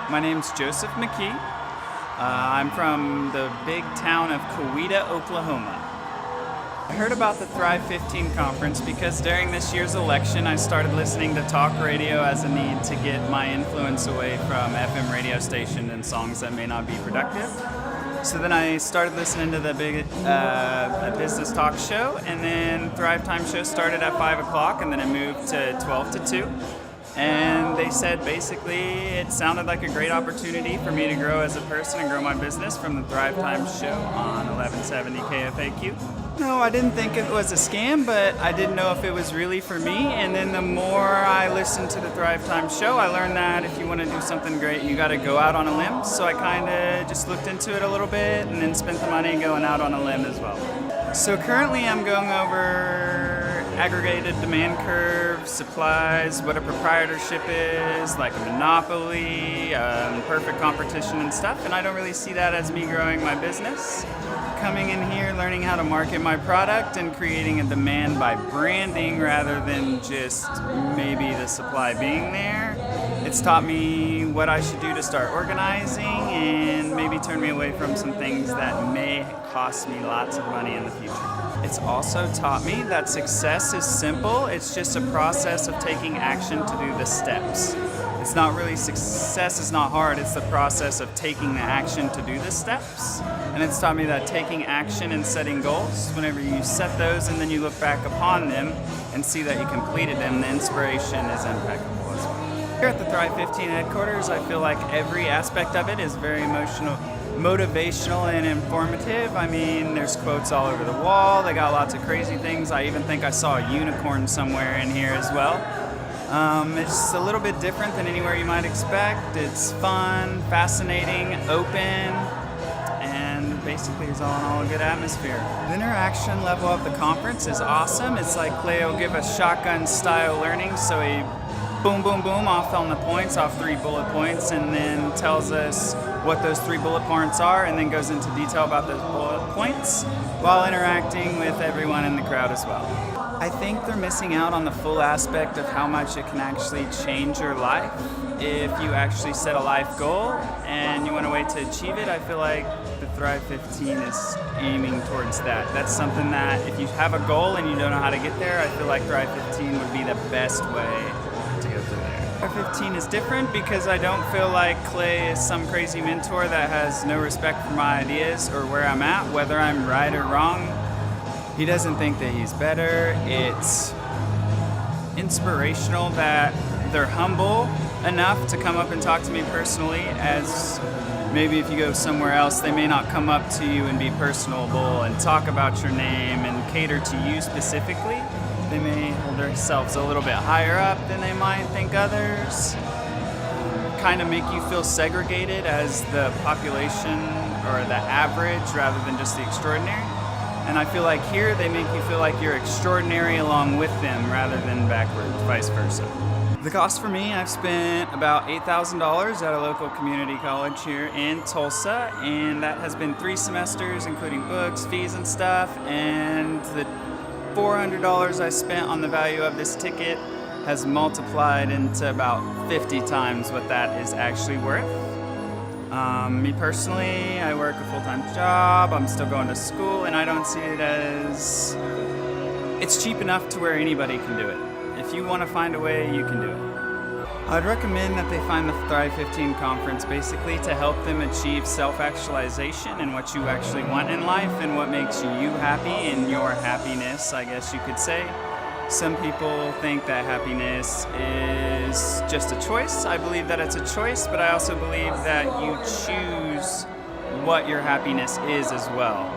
My name's Joseph McKee. I'm from the big town of Coweta, Oklahoma. I heard about the Thrive15 conference because during this year's election I started listening to talk radio as a need to get my influence away from FM radio stations and songs that may not be productive. So then I started listening to the big business talk show, and then Thrive Time show started at 5 o'clock, and then it moved to 12 to 2. And they said basically it sounded like a great opportunity for me to grow as a person and grow my business from the Thrive Time show on 1170 KFAQ. No, I didn't think it was a scam, but I didn't know if it was really for me. And then the more I listened to the Thrive Time show, I learned that if you want to do something great, you got to go out on a limb. So I kind of just looked into it a little bit and then spent the money going out on a limb as well. So currently I'm going over aggregated demand curve, supplies, what a proprietorship is, like a monopoly, perfect competition and stuff, and I don't really see that as me growing my business. Coming in here, learning how to market my product and creating a demand by branding rather than just maybe the supply being there. It's taught me what I should do to start organizing and maybe turn me away from some things that may cost me lots of money in the future. It's also taught me that success is simple. It's just a process of taking action to do the steps. It's not really success is not hard. It's the process of taking the action to do the steps. And it's taught me that taking action and setting goals, whenever you set those and then you look back upon them and see that you completed them, the inspiration is impeccable as well. Here at the Thrive15 headquarters, I feel like every aspect of it is very motivational and informative. I mean, there's quotes all over the wall. They got lots of crazy things. I even think I saw a unicorn somewhere in here as well. It's a little bit different than anywhere you might expect. It's fun, fascinating, open, and basically it's all in all a good atmosphere. The interaction level of the conference is awesome. It's like Clay will give us shotgun style learning, so he boom, boom, boom off on the points, off 3 bullet points, and then tells us what those 3 bullet points are, and then goes into detail about those bullet points while interacting with everyone in the crowd as well. I think they're missing out on the full aspect of how much it can actually change your life. If you actually set a life goal and you want a way to achieve it, I feel like the Thrive15 is aiming towards that. That's something that if you have a goal and you don't know how to get there, I feel like Thrive15 would be the best way to go through there. Thrive15 is different because I don't feel like Clay is some crazy mentor that has no respect for my ideas or where I'm at, whether I'm right or wrong. He doesn't think that he's better. It's inspirational that they're humble enough to come up and talk to me personally, as maybe if you go somewhere else, they may not come up to you and be personable and talk about your name and cater to you specifically. They may hold themselves a little bit higher up than they might think others. Kind of make you feel segregated as the population or the average rather than just the extraordinary. And I feel like here they make you feel like you're extraordinary along with them rather than backwards, vice versa. The cost for me, I've spent about $8,000 at a local community college here in Tulsa, and that has been 3 semesters, including books, fees, and stuff. And the $400 I spent on the value of this ticket has multiplied into about 50 times what that is actually worth. Me personally, I work a full-time job, I'm still going to school, and I don't see it as... It's cheap enough to where anybody can do it. If you want to find a way, you can do it. I'd recommend that they find the Thrive15 conference basically to help them achieve self-actualization and what you actually want in life and what makes you happy and your happiness, I guess you could say. Some people think that happiness is just a choice. I believe that it's a choice, but I also believe that you choose what your happiness is as well.